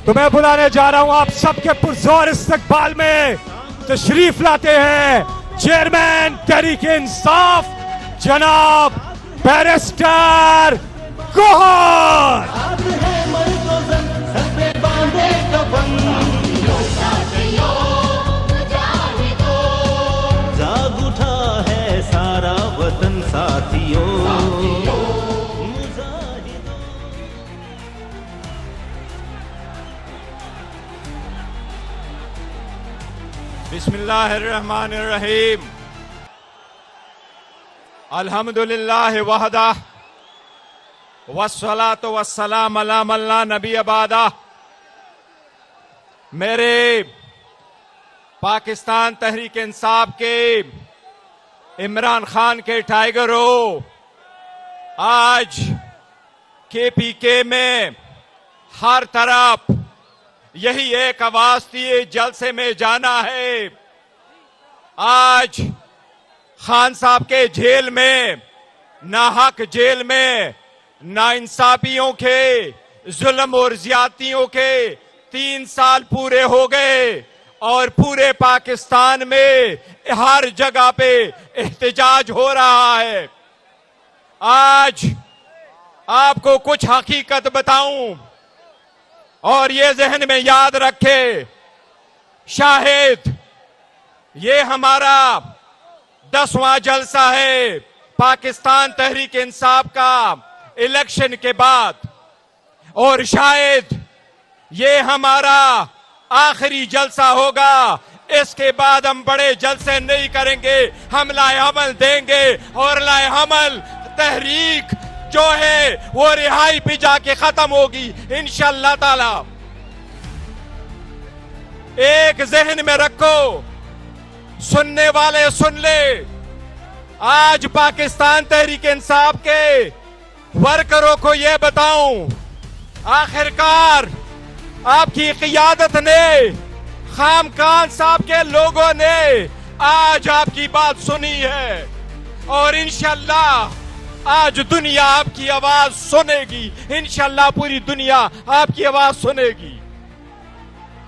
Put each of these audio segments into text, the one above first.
तो मैं बुलाने जा रहा हूं आप सबके पुरजोर इस्तकबाल में तशरीफ लाते हैं चेयरमैन तहरीक इंसाफ जनाब बैरिस्टर गौहर। जाग उठा है सारा वतन साथियों। बिस्मिल्लाहिर्रहमानिर्रहीम। अल्हम्दुलिल्लाह वहदा वस्सलातु वस्सलाम अला मन ला नबी अबादा। मेरे पाकिस्तान तहरीक इंसाफ के इमरान खान के टाइगरों, आज केपीके में हर तरफ यही एक आवाज थी, जलसे में जाना है। आज खान साहब के जेल में, नाहक जेल में, नाइंसाफियों के जुल्म और ज्यादतियों के 3 साल पूरे हो गए और पूरे पाकिस्तान में हर जगह पे एहतजाज हो रहा है। आज आपको कुछ हकीकत बताऊं और ये जहन में याद रखे, शायद ये हमारा 10वां जलसा है पाकिस्तान तहरीक इंसाफ का इलेक्शन के बाद, और शायद ये हमारा आखिरी जलसा होगा। इसके बाद हम बड़े जलसे नहीं करेंगे, हम लाएहमल देंगे और लाएहमल तहरीक जो है वो रिहाई पे जाके खत्म होगी इंशाअल्लाह ताला। एक जहन में रखो, सुनने वाले सुन ले, आज पाकिस्तान तहरीक इंसाफ के वर्करों को यह बताऊं, आखिरकार आपकी क़ियादत ने, खामकान साहब के लोगों ने आज आपकी बात सुनी है और इंशाअल्लाह आज दुनिया आपकी आवाज सुनेगी। इंशाअल्लाह पूरी दुनिया आपकी आवाज सुनेगी।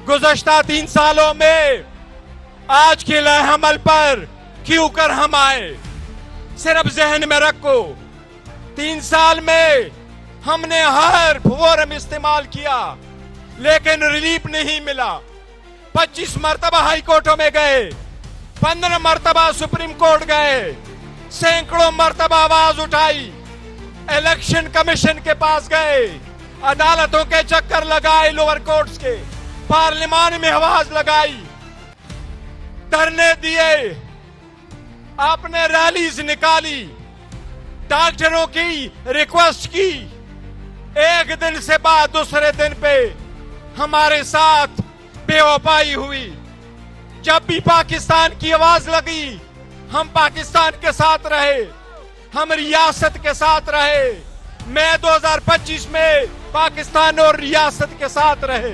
गुज़श्ता 3 सालों में आज के लाएहमल पर क्यों कर हम आए, सिर्फ जहन में रखो, 3 साल में हमने हर फोरम इस्तेमाल किया लेकिन रिलीफ नहीं मिला। 25 मरतबा हाई कोर्टों में गए, 15 मरतबा सुप्रीम कोर्ट गए, सैकड़ों मरतबा आवाज उठाई, इलेक्शन कमीशन के पास गए, अदालतों के चक्कर लगाए, लोअर कोर्ट्स के, पार्लियामान में आवाज लगाई, धरने दिए, आपने रैलीज निकाली, डॉक्टरों की रिक्वेस्ट की। एक दिन से बाद दूसरे दिन पे हमारे साथ बेवफाई हुई। जब भी पाकिस्तान की आवाज लगी हम पाकिस्तान के साथ रहे, हम रियासत के साथ रहे। मैं 2025 में पाकिस्तान और रियासत के साथ रहे।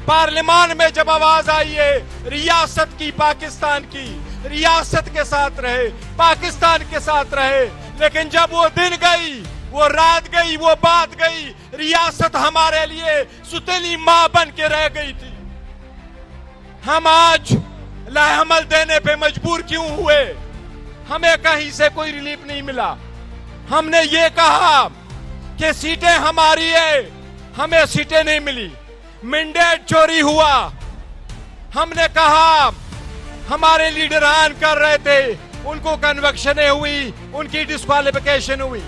पार्लियामान में जब आवाज आई है रियासत की, पाकिस्तान की, रियासत के साथ रहे, पाकिस्तान के साथ रहे। लेकिन जब वो दिन गई, वो रात गई, वो बात गई, रियासत हमारे लिए सुतीली मां बन के रह गई थी। हम आज लाएहमल देने पे मजबूर क्यों हुए? हमें कहीं से कोई रिलीफ नहीं मिला। हमने ये कहा कि सीटें हमारी है, हमें सीटें नहीं मिली, मैंडेट चोरी हुआ। हमने कहा हमारे लीडरान कर रहे थे, उनको कन्विक्शनें हुई, उनकी डिस्क्वालिफिकेशन हुई।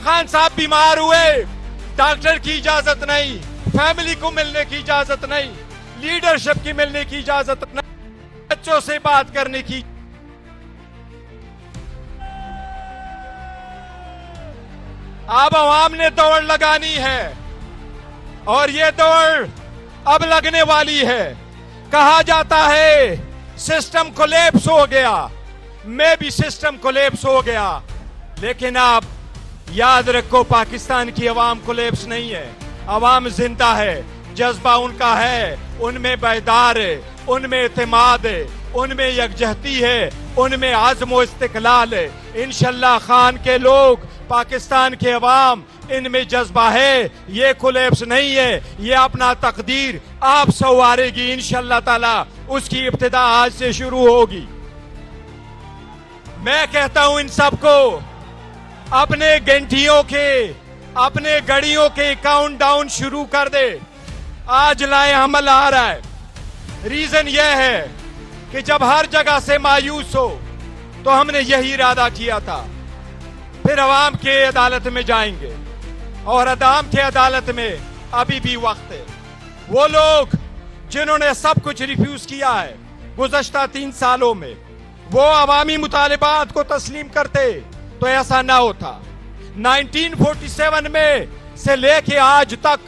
खान साहब बीमार हुए, डॉक्टर की इजाजत नहीं, फैमिली को मिलने की इजाजत नहीं, लीडरशिप की मिलने की इजाजत नहीं, बच्चों से बात करने की। अब आवाम ने दौड़ लगानी है और ये दौड़ अब लगने वाली है। कहा जाता है सिस्टम कोलैप्स हो गया, मैं भी सिस्टम कोलैप्स हो गया, लेकिन आप याद रखो पाकिस्तान की आवाम कोलैप्स नहीं है, आवाम जिंदा है, जज्बा उनका है, उनमें बेदार है, उनमें एतमाद है, उनमें यकजहती है, उनमें आज़म व इस्तिक़लाल है। इंशाअल्लाह खान के लोग, पाकिस्तान के अवाम इनमें जज्बा है, ये कोलैप्स नहीं है, ये अपना तकदीर आप संवारेगी इंशाअल्लाह ताला। उसकी इब्तिदा आज से शुरू होगी। मैं कहता हूं इन सबको अपने घंटियों के, अपने घड़ियों के काउंटडाउन शुरू कर दे। आज लाए अमल आ रहा है। रीजन यह है कि जब हर जगह से मायूस हो तो हमने यही इरादा किया था, फिर अवाम के अदालत में जाएंगे और अदाम के अदालत में अभी भी वक्त है। वो लोग जिन्होंने सब कुछ रिफ्यूज किया है गुज़श्ता 3 सालों में, वो अवामी मुतालिबात को तस्लीम करते तो ऐसा ना होता। 1947 में से लेके आज तक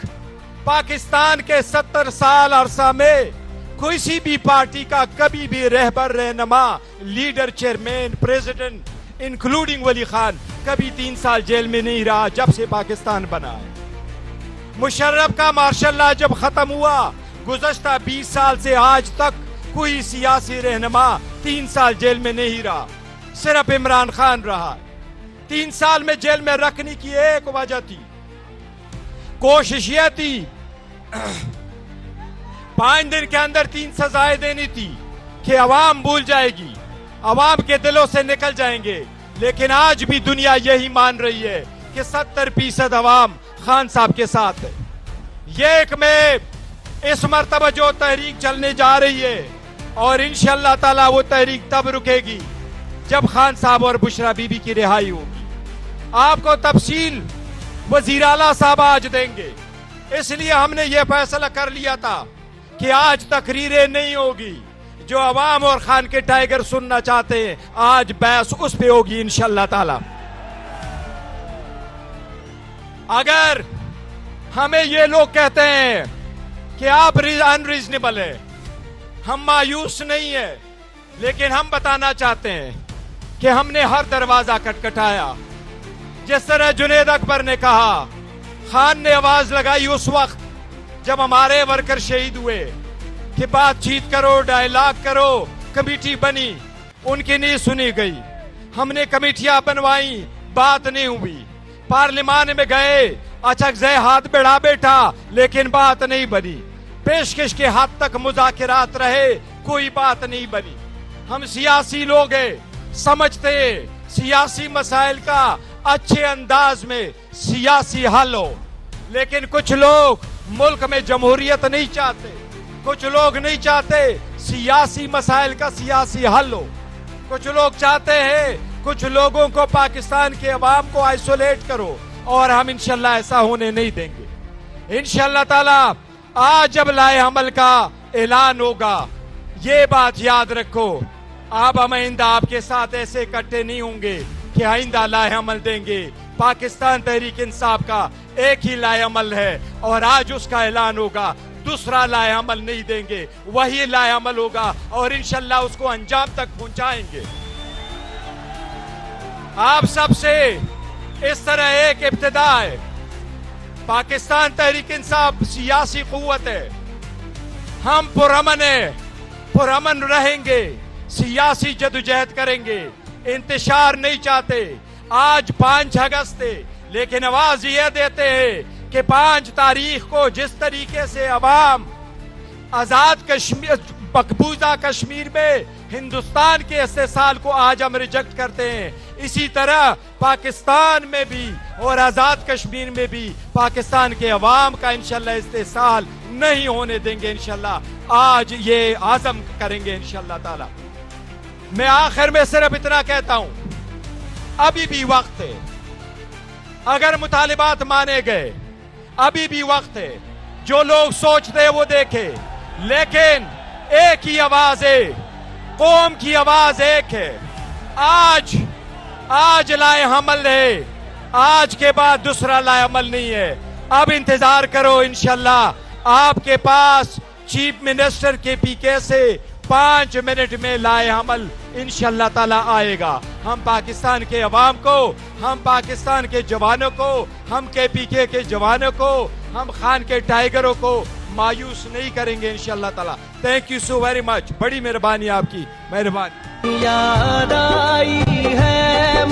पाकिस्तान के 70 साल अरसा में किसी भी पार्टी का कभी भी रहबर, रहनुमा, लीडर, चेयरमैन, प्रेसिडेंट इंक्लूडिंग वली खान कभी 3 साल जेल में नहीं रहा जब से पाकिस्तान बना है। मुशर्रफ का मार्शल लॉ जब खत्म हुआ गुज़श्ता 20 साल से आज तक कोई सियासी रहनुमा 3 साल जेल में नहीं रहा, सिर्फ इमरान खान रहा। 3 साल में जेल में रखने की एक वजह थी, कोशिश यह थी 5 दिन के अंदर 3 सजाएं देनी थी कि अवाम भूल जाएगी, अवाम के दिलों से निकल जाएंगे। लेकिन आज भी दुनिया यही मान रही है कि 70% अवाम खान साहब के साथ है। ये एक में इस मर्तबा जो तहरीक चलने जा रही है और इंशाअल्लाह ताला वो तहरीक तब रुकेगी जब खान साहब और बुशरा बीबी की रिहाई होगी। आपको तफसील वज़ीर आला साहब आज देंगे, इसलिए हमने ये फैसला कर लिया था कि आज तकरीरें नहीं होगी। जो अवाम और खान के टाइगर सुनना चाहते हैं आज बहस उस पे होगी इंशाअल्लाह ताला। अगर हमें ये लोग कहते हैं कि आप अनरीजनेबल है, हम मायूस नहीं है, लेकिन हम बताना चाहते हैं कि हमने हर दरवाजा खटखटाया। जिस तरह जुनेद अकबर ने कहा, खान ने आवाज लगाई उस वक्त जब हमारे वर्कर शहीद हुए कि बातचीत करो, डायलॉग करो, कमेटी बनी, उनकी नहीं सुनी गई। हमने कमेटियां बनवाई, बात नहीं हुई। पार्लियामान में गए, अचक जय हाथ बढ़ा बैठा, लेकिन बात नहीं बनी। पेशकश के हद तक मुज़ाकिरात रहे, कोई बात नहीं बनी। हम सियासी लोग हैं, समझते सियासी मसाइल का अच्छे अंदाज में सियासी हल हो, लेकिन कुछ लोग मुल्क में जमहूरियत नहीं चाहते, कुछ लोग नहीं चाहते सियासी मसाइल का सियासी हल हो। कुछ लोग चाहते हैं कुछ लोगों को पाकिस्तान के अवाम को आइसोलेट करो, और हम इंशाल्लाह ऐसा होने नहीं देंगे। इंशाल्लाह ताला आज जब लाए अमल का ऐलान होगा, ये बात याद रखो, आप हम आइंदा आपके साथ ऐसे इकट्ठे नहीं होंगे कि आइंदा लाए अमल देंगे। पाकिस्तान तहरीक इंसाफ का एक ही लाए अमल है और आज उसका ऐलान होगा, दूसरा लाए अमल नहीं देंगे, वही लाए अमल होगा और इंशाल्लाह उसको अंजाम तक पहुंचाएंगे। आप सबसे इस तरह एक इब्तिदा है, पाकिस्तान तहरीक इंसाफ सियासी कुव्वत है, हम पुरअमन है, पुरअमन रहेंगे, सियासी जदोजहद करेंगे, इंतशार नहीं चाहते। आज 5 अगस्त है, लेकिन आवाज यह देते हैं कि 5 तारीख को जिस तरीके से अवाम आजाद कश्मीर, मकबूजा कश्मीर में हिंदुस्तान के इस्तेसाल को आज हम रिजेक्ट करते हैं, इसी तरह पाकिस्तान में भी और आजाद कश्मीर में भी पाकिस्तान के अवाम का इंशाल्लाह इस्तेसाल नहीं होने देंगे। इंशाल्लाह आज ये आज़म करेंगे इंशाल्लाह ताला। मैं आखिर में सिर्फ इतना कहता हूं, अभी भी वक्त है, अगर मुतालिबात माने गए अभी भी वक्त है। जो लोग सोचते हैं वो देखे, लेकिन एक ही आवाज है, कौम की आवाज एक है। आज लाए अमल है, आज के बाद दूसरा लाए अमल नहीं है। अब इंतजार करो, इंशाल्लाह आपके पास चीफ मिनिस्टर के पीके से 5 मिनट में लाए अमल इंशाल्लाह ताला आएगा। हम पाकिस्तान के अवाम को, हम पाकिस्तान के जवानों को, हम केपीके के जवानों को, हम खान के टाइगरों को मायूस नहीं करेंगे इंशाल्लाह ताला। Thank you so very much, बड़ी मेहरबानी आपकी, मेहरबानी। याद आई है